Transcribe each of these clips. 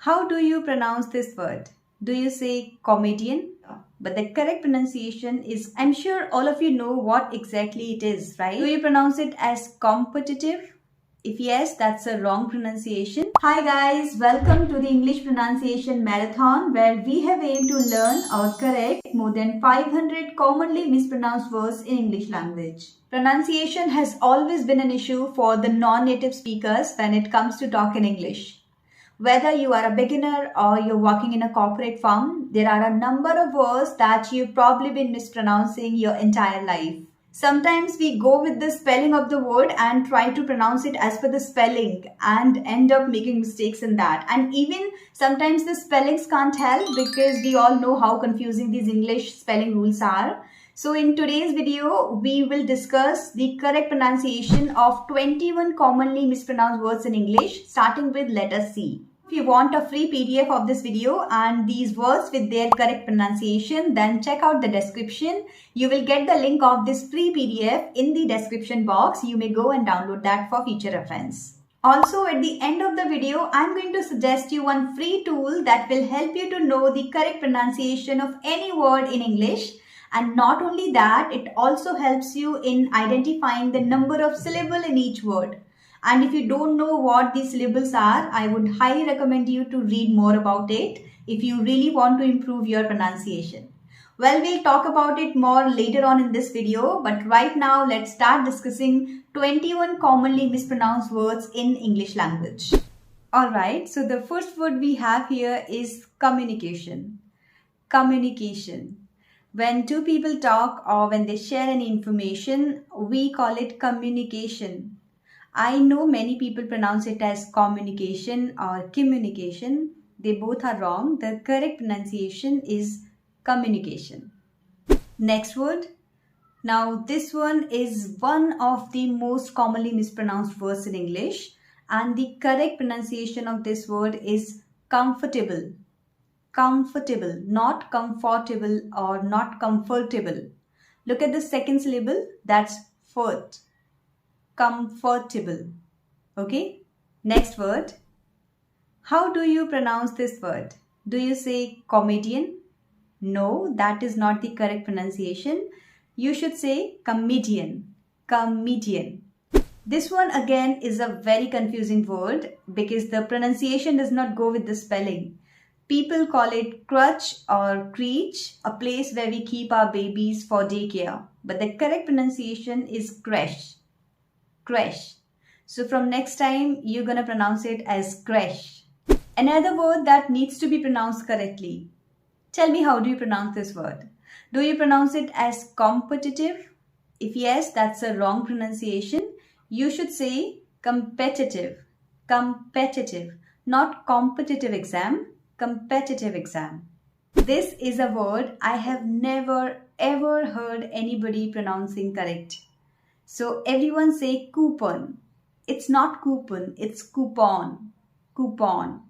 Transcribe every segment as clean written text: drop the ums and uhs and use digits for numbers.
How do you pronounce this word? Do you say comedian? But the correct pronunciation is, I'm sure all of you know what exactly it is, right? Do you pronounce it as competitive? If yes, that's a wrong pronunciation. Hi guys, welcome to the English pronunciation marathon where we have aimed to learn or correct more than 500 commonly mispronounced words in English language. Pronunciation has always been an issue for the non-native speakers when it comes to talk in English. Whether you are a beginner or you're working in a corporate firm, there are a number of words that you've probably been mispronouncing your entire life. Sometimes we go with the spelling of the word and try to pronounce it as per the spelling and end up making mistakes in that. And even sometimes the spellings can't help because we all know how confusing these English spelling rules are. So in today's video, we will discuss the correct pronunciation of 21 commonly mispronounced words in English, starting with letter C. If you want a free PDF of this video and these words with their correct pronunciation, then check out the description. You will get the link of this free PDF in the description box. You may go and download that for future reference. Also, at the end of the video, I'm going to suggest you one free tool that will help you to know the correct pronunciation of any word in English. And not only that, it also helps you in identifying the number of syllables in each word. And if you don't know what these syllables are, I would highly recommend you to read more about it if you really want to improve your pronunciation. Well, we'll talk about it more later on in this video, but right now let's start discussing 21 commonly mispronounced words in English language. Alright, so the first word we have here is communication. Communication. When two people talk or when they share any information, we call it communication. I know many people pronounce it as communication or communication. They both are wrong. The correct pronunciation is communication. Next word. Now this one is one of the most commonly mispronounced words in English, and the correct pronunciation of this word is comfortable. Comfortable, not comfortable or not comfortable. Look at the second syllable, that's foot. Comfortable. Okay, next word. How do you pronounce this word? Do you say comedian? No, that is not the correct pronunciation. You should say comedian. Comedian. This one again is a very confusing word because the pronunciation does not go with the spelling. People call it creche or creche, a place where we keep our babies for daycare. But the correct pronunciation is creche. Creche. So from next time, you're going to pronounce it as creche. Another word that needs to be pronounced correctly. Tell me, how do you pronounce this word? Do you pronounce it as competitive? If yes, that's a wrong pronunciation. You should say competitive. Competitive. Not competitive exam. Competitive exam. This is a word I have never ever heard anybody pronouncing correct. So everyone say coupon. It's not coupon, it's coupon. Coupon.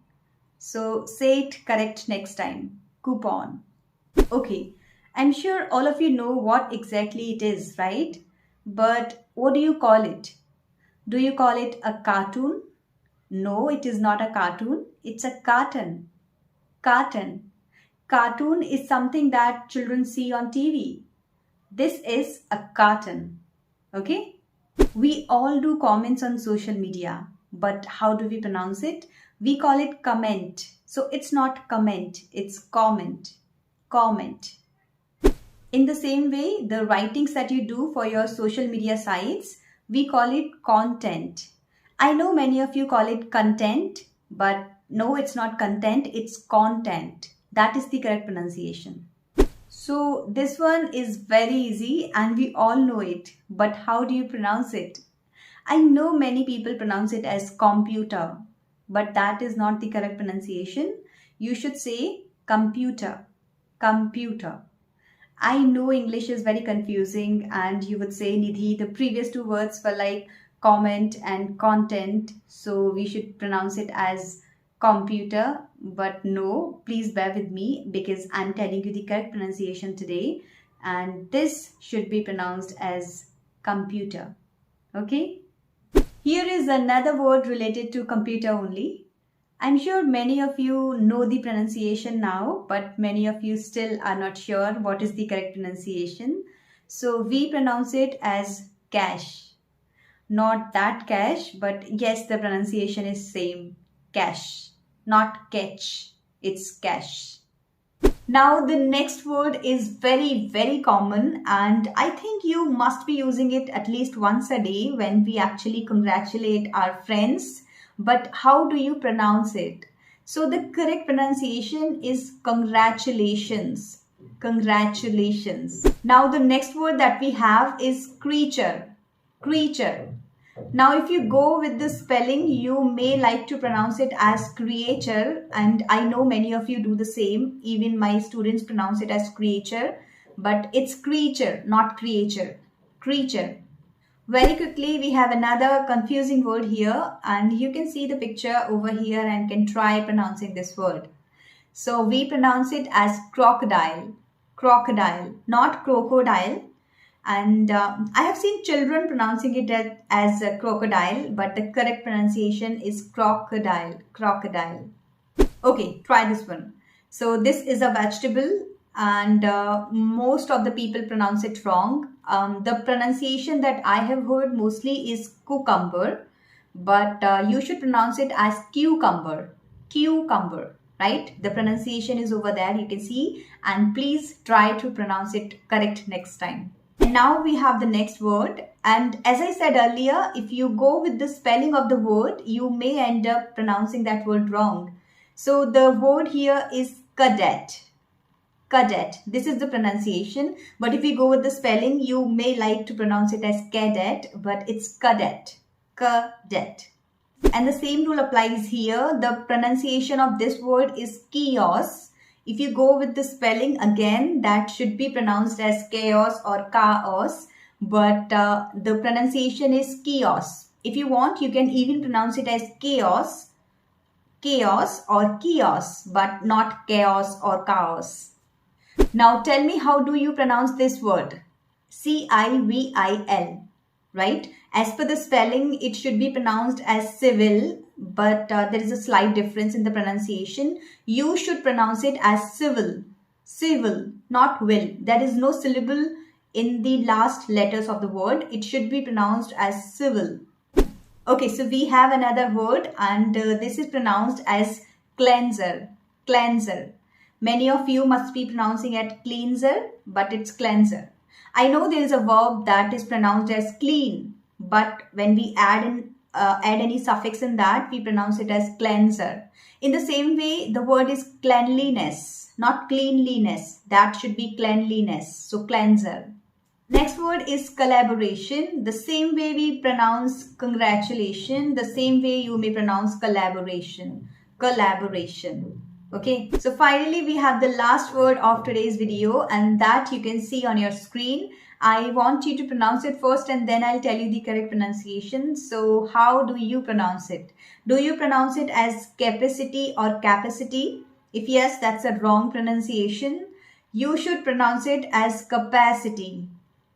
So say it correct next time. Coupon. Okay, I'm sure all of you know what exactly it is, right? But what do you call it? Do you call it a cartoon? No, it is not a cartoon. It's a carton. Carton. Cartoon is something that children see on TV. This is a carton. Okay? We all do comments on social media, but how do we pronounce it? We call it comment. So it's not comment, it's comment. Comment. In the same way, the writings that you do for your social media sites, we call it content. I know many of you call it content, but no, it's not content, it's content. That is the correct pronunciation. So this one is very easy and we all know it, but how do you pronounce it? I know many people pronounce it as computer, but that is not the correct pronunciation. You should say computer. Computer. I know English is very confusing and you would say, Nidhi, the previous two words were like comment and content, so we should pronounce it as computer, but no, please bear with me because I'm telling you the correct pronunciation today, and this should be pronounced as computer. Okay? Here is another word related to computer only. I'm sure many of you know the pronunciation now, but many of you still are not sure what is the correct pronunciation. So we pronounce it as cash. Not that cash, but yes, the pronunciation is same. Cash, not catch. It's cash. Now the next word is very common, and I think you must be using it at least once a day when we actually congratulate our friends. But how do you pronounce it? So the correct pronunciation is congratulations. Congratulations. Now the next word that we have is creature. Creature. Now, if you go with the spelling, you may like to pronounce it as creature, and I know many of you do the same. Even my students pronounce it as creature, but it's creature, not creature. Creature. Very quickly, we have another confusing word here, and you can see the picture over here and can try pronouncing this word. So we pronounce it as crocodile. Crocodile, not crocodile. And I have seen children pronouncing it as a crocodile, but the correct pronunciation is crocodile. Crocodile. Okay, try this one. So this is a vegetable, and most of the people pronounce it wrong. The pronunciation that I have heard mostly is cucumber, but you should pronounce it as cucumber. Cucumber, right? The pronunciation is over there, you can see, and please try to pronounce it correct next time. And now we have the next word, and as I said earlier, if you go with the spelling of the word, you may end up pronouncing that word wrong. So the word here is cadet. Cadet. This is the pronunciation, but if you go with the spelling, you may like to pronounce it as cadet, but it's cadet. Cadet. And the same rule applies here. The pronunciation of this word is chaos. If you go with the spelling, again, that should be pronounced as chaos or chaos, but the pronunciation is chaos. If you want, you can even pronounce it as chaos, chaos or chaos, but not chaos or chaos. Now tell me, how do you pronounce this word? C-I-V-I-L, right? As per the spelling, it should be pronounced as civil, but there is a slight difference in the pronunciation. You should pronounce it as civil. Civil, not will. There is no syllable in the last letters of the word. It should be pronounced as civil. Okay, so we have another word, and this is pronounced as cleanser. Cleanser. Many of you must be pronouncing it cleanser, but it's cleanser. I know there is a verb that is pronounced as clean, but when we add any suffix in that, we pronounce it as cleanser. In the same way, the word is cleanliness, not cleanliness. That should be cleanliness. So cleanser. Next word is collaboration. The same way we pronounce congratulation, the same way you may pronounce collaboration. Collaboration. Okay, so finally we have the last word of today's video, and that you can see on your screen. I want you to pronounce it first, and then I'll tell you the correct pronunciation. So how do you pronounce it? Do you pronounce it as capacity or capacity? If yes, that's a wrong pronunciation. You should pronounce it as capacity.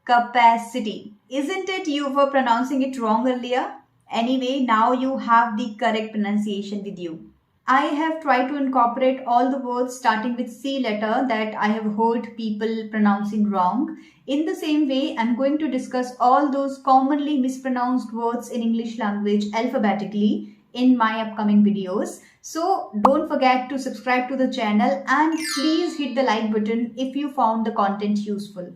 Capacity. Isn't it you were pronouncing it wrong earlier? Anyway, now you have the correct pronunciation with you. I have tried to incorporate all the words starting with C letter that I have heard people pronouncing wrong. In the same way, I'm going to discuss all those commonly mispronounced words in English language alphabetically in my upcoming videos. So don't forget to subscribe to the channel, and please hit the like button if you found the content useful.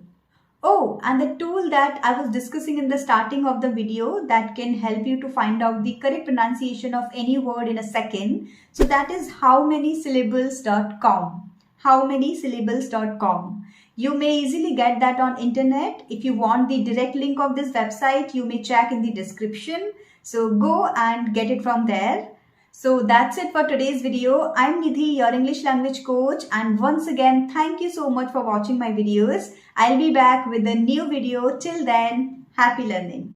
Oh, and the tool that I was discussing in the starting of the video that can help you to find out the correct pronunciation of any word in a second. So that is howmanysyllables.com. Howmanysyllables.com. You may easily get that on internet. If you want the direct link of this website, you may check in the description. So go and get it from there. So that's it for today's video. I'm Nidhi, your English language coach, and once again, thank you so much for watching my videos. I'll be back with a new video. Till then, happy learning.